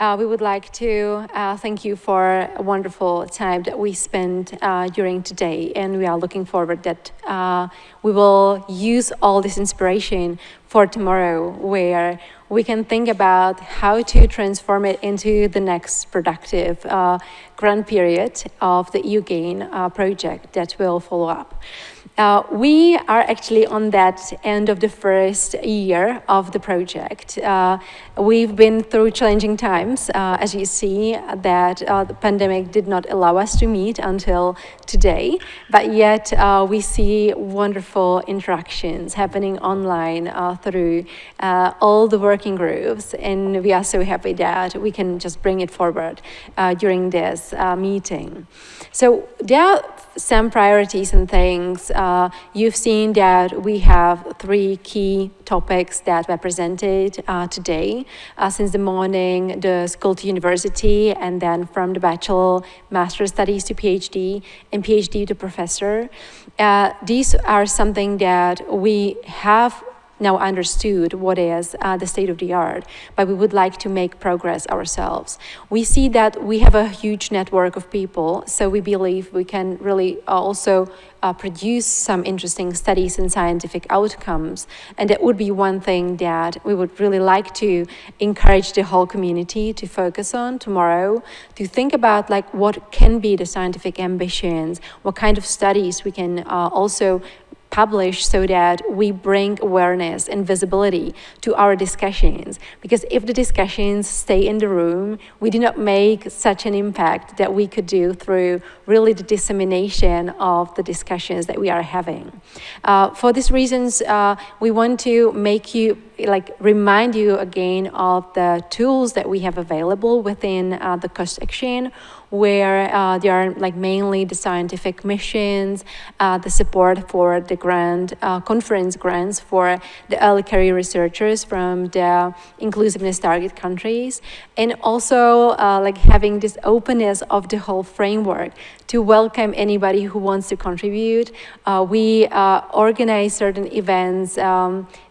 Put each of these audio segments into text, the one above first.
We would like to thank you for a wonderful time that we spent during today, and we are looking forward that we will use all this inspiration for tomorrow, where we can think about how to transform it into the next productive grant period of the EUGAIN project that will follow up. We are actually on that end of the first year of the project. We've been through challenging times, as you see, that the pandemic did not allow us to meet until today, but yet we see wonderful interactions happening online through all the working groups, and we are so happy that we can just bring it forward during this meeting. So there are some priorities and things. You've seen that we have 3 key topics that were presented today. Since the morning, the school to university, and then from the bachelor, master's studies to PhD, and PhD to professor. These are something that we have now understood what is the state of the art, but we would like to make progress ourselves. We see that we have a huge network of people, so we believe we can really also produce some interesting studies and scientific outcomes, and that would be one thing that we would really like to encourage the whole community to focus on tomorrow, to think about like what can be the scientific ambitions, what kind of studies we can also publish so that we bring awareness and visibility to our discussions. Because if the discussions stay in the room, we do not make such an impact that we could do through really the dissemination of the discussions that we are having. For these reasons, we want to remind you again of the tools that we have available within the cost action, where there are mainly the scientific missions, the support for the conference grants for the early career researchers from the inclusiveness target countries, and also having this openness of the whole framework to welcome anybody who wants to contribute. We organize certain events,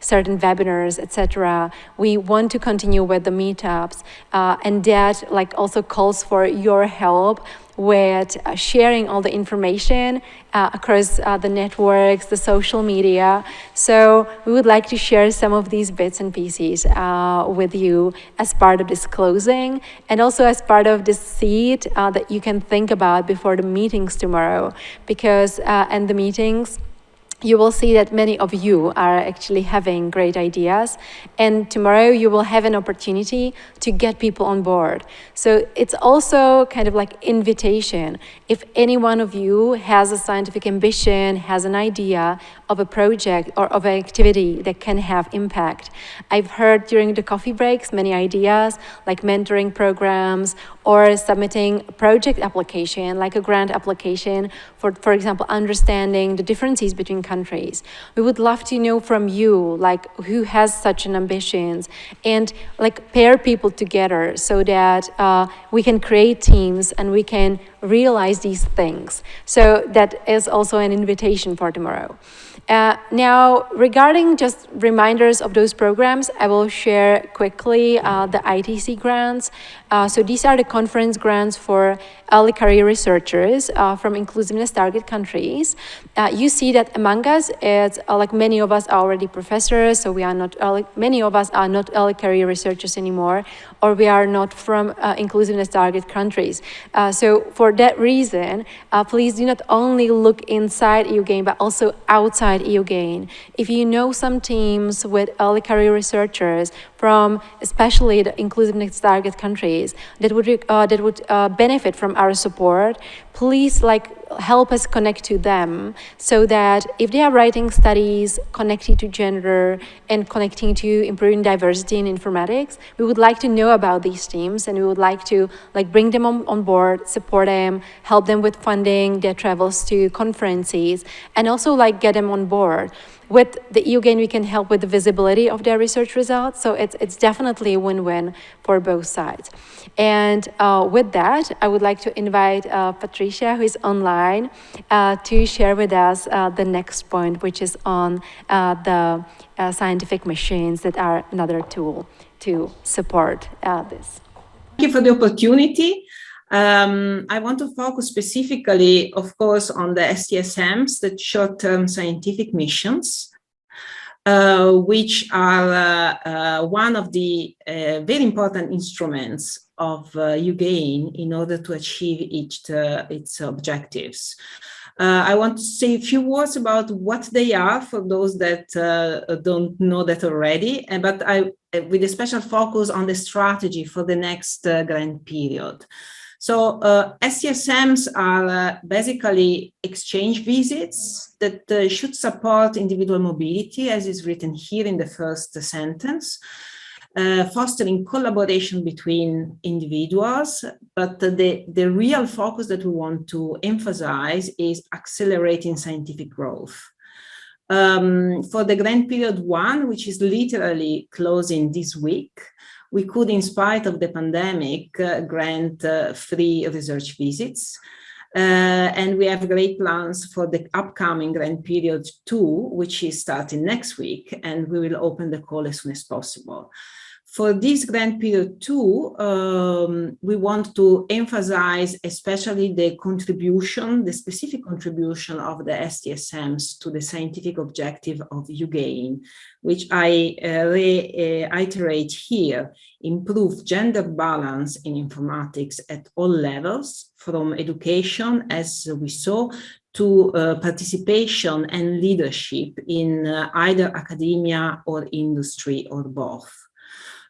certain webinars, etc. We want to continue with the meetups, and that also calls for your help with sharing all the information across the networks, the social media. So we would like to share some of these bits and pieces with you as part of this closing, and also as part of this seed that you can think about before the meetings tomorrow, because in the meetings, you will see that many of you are actually having great ideas, and tomorrow you will have an opportunity to get people on board. So it's also kind of like invitation. If any one of you has a scientific ambition, has an idea of a project or of an activity that can have impact. I've heard during the coffee breaks many ideas like mentoring programs or submitting a project application, like a grant application for example, understanding the differences between countries. We would love to know from you, who has such an ambitions, and pair people together so that we can create teams and we can realize these things. So that is also an invitation for tomorrow. Now, regarding just reminders of those programs, I will share quickly the ITC grants. So these are the conference grants for early career researchers from inclusiveness target countries. You see that among us, it's many of us are already professors, so many of us are not early career researchers anymore, or we are not from inclusiveness target countries. So for that reason, please do not only look inside EUGAIN, but also outside EUGAIN. If you know some teams with early career researchers from especially the inclusiveness target countries that would benefit from our support, please help us connect to them, so that if they are writing studies connecting to gender and connecting to improving diversity in informatics, we would like to know about these teams, and we would like to bring them on board, support them, help them with funding their travels to conferences, and also get them on board. With the EUGAIN, we can help with the visibility of their research results, so it's definitely a win-win for both sides. And with that, I would like to invite Patricia, who is online, to share with us the next point, which is on the scientific machines that are another tool to support this. you for the opportunity. I want to focus specifically, of course, on the STSMs, the short-term scientific missions, which are one of the very important instruments of EUGAIN in order to achieve its objectives. I want to say a few words about what they are for those that don't know that already, but with a special focus on the strategy for the next grant period. So STSMs are basically exchange visits that should support individual mobility, as is written here in the first sentence, fostering collaboration between individuals, but the real focus that we want to emphasize is accelerating scientific growth. For the grant period 1, which is literally closing this week, we could, in spite of the pandemic, grant 3 research visits. And we have great plans for the upcoming grant period 2, which is starting next week, and we will open the call as soon as possible. For this grant period 2, we want to emphasize especially the contribution, the specific contribution of the STSMs to the scientific objective of EUGAIN, which I reiterate here: improve gender balance in informatics at all levels, from education, as we saw, to participation and leadership in either academia or industry or both.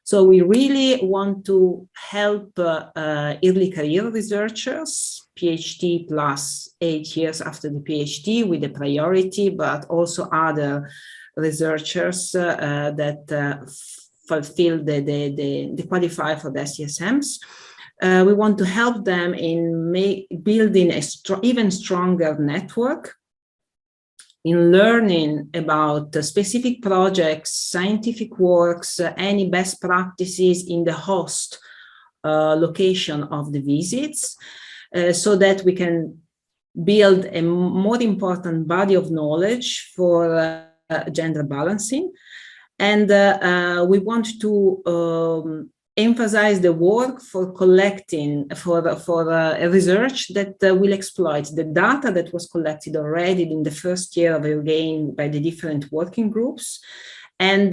So we really want to help early career researchers, PhD plus 8 years after the PhD with a priority, but also other researchers that fulfill the qualify for the STSMs. We want to help them in building a even stronger network, in learning about specific projects, scientific works, any best practices in the host location of the visits, so that we can build a more important body of knowledge for gender balancing. And we want to emphasize the work for collecting, for a research that will exploit the data that was collected already in the first year of EUGAIN by the different working groups, and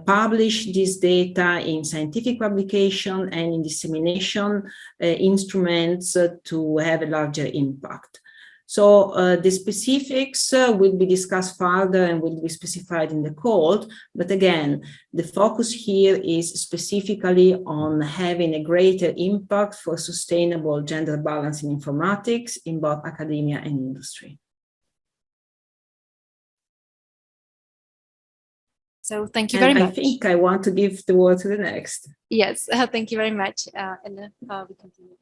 publish this data in scientific publication and in dissemination instruments to have a larger impact. So the specifics will be discussed further and will be specified in the call. But again, the focus here is specifically on having a greater impact for sustainable gender balance in informatics in both academia and industry. So thank you very much. I think I want to give the word to the next. Yes, thank you very much. And we continue.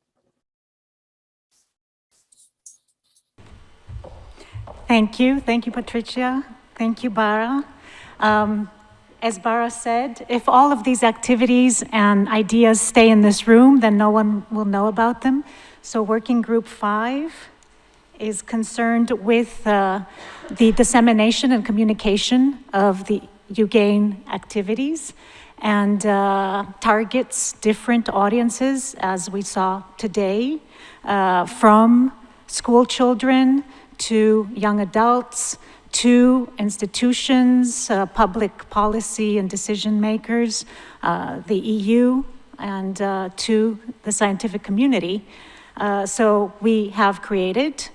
Thank you, Patricia. Thank you, Bara. As Bara said, if all of these activities and ideas stay in this room, then no one will know about them. So Working Group 5 is concerned with the dissemination and communication of the EUGAIN activities, and targets different audiences, as we saw today, from school children to young adults, to institutions, public policy and decision makers, the EU, and to the scientific community. So we have created,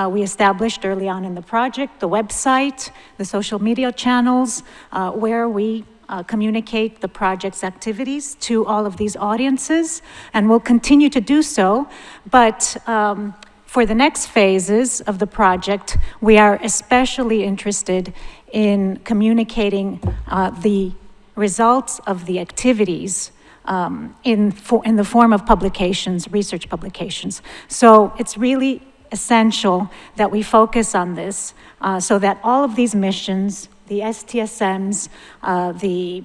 we established early on in the project, the website, the social media channels, where we communicate the project's activities to all of these audiences, and we'll continue to do so. But for the next phases of the project, we are especially interested in communicating the results of the activities in the form of publications, research publications. So it's really essential that we focus on this so that all of these missions, the STSMs, the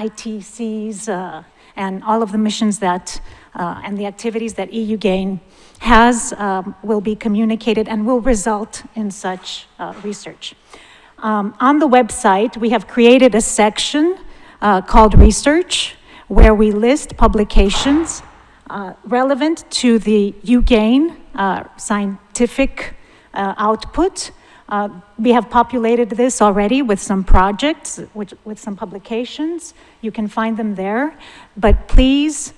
ITCs, and all of the missions that, and the activities that EUGAIN has will be communicated and will result in such research. On the website, we have created a section called Research, where we list publications relevant to the EUGAIN scientific output. We have populated this already with some projects, with some publications. You can find them there. But please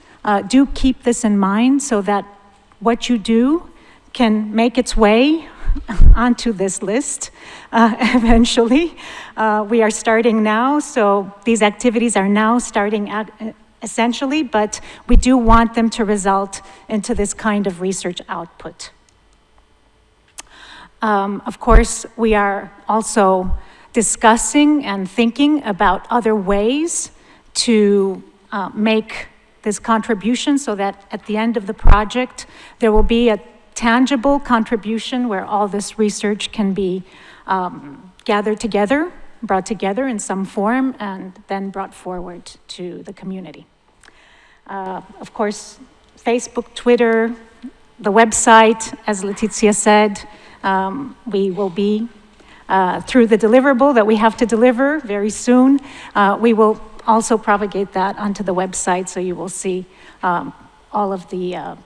do keep this in mind so that what you do can make its way onto this list eventually. We are starting now, so these activities are now starting essentially, but we do want them to result into this kind of research output. Of course, we are also discussing and thinking about other ways to make this contribution so that at the end of the project, there will be a tangible contribution where all this research can be gathered together, brought together in some form, and then brought forward to the community. Of course, Facebook, Twitter, the website, as Letizia said, we will be, through the deliverable that we have to deliver very soon, we will also propagate that onto the website, so you will see all of the,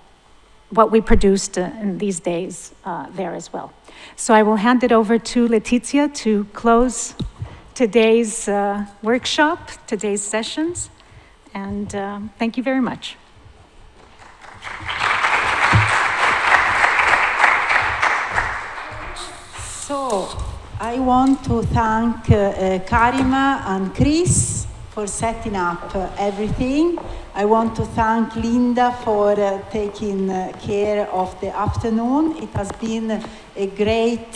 what we produced in these days there as well. So I will hand it over to Letizia to close today's workshop, today's sessions, and thank you very much. So, I want to thank Karima and Chris for setting up everything. I want to thank Linda for taking care of the afternoon. It has been a great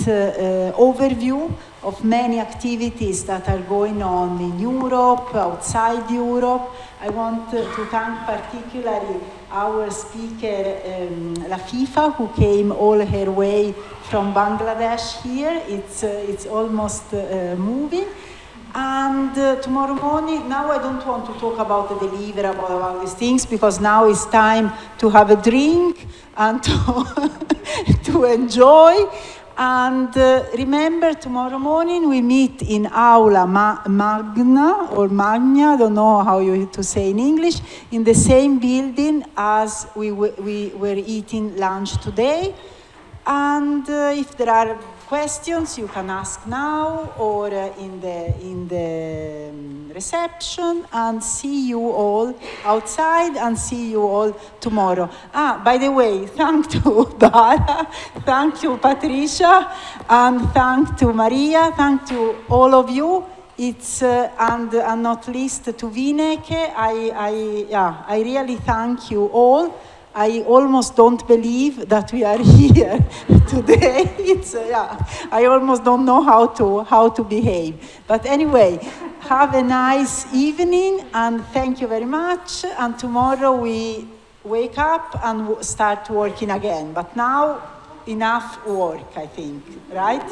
overview of many activities that are going on in Europe, outside Europe. I want to thank particularly our speaker, Lafifa, who came all her way from Bangladesh here. It's almost moving. And tomorrow morning, now I don't want to talk about the delivery, about all these things, because now it's time to have a drink and to enjoy. And remember, tomorrow morning we meet in Aula Magna, or Magna, I don't know how you to say in English, in the same building as we were eating lunch today. And if there are questions, you can ask now or in the reception, and see you all outside and see you all tomorrow. By the way, thank to Dara, thank you Patricia, and thank to Maria, thank to all of you. It's and not least to Vineke. I really thank you all. I almost don't believe that we are here today. I almost don't know how to behave. But anyway, have a nice evening, and thank you very much. And tomorrow we wake up and start working again. But now, enough work, I think, right?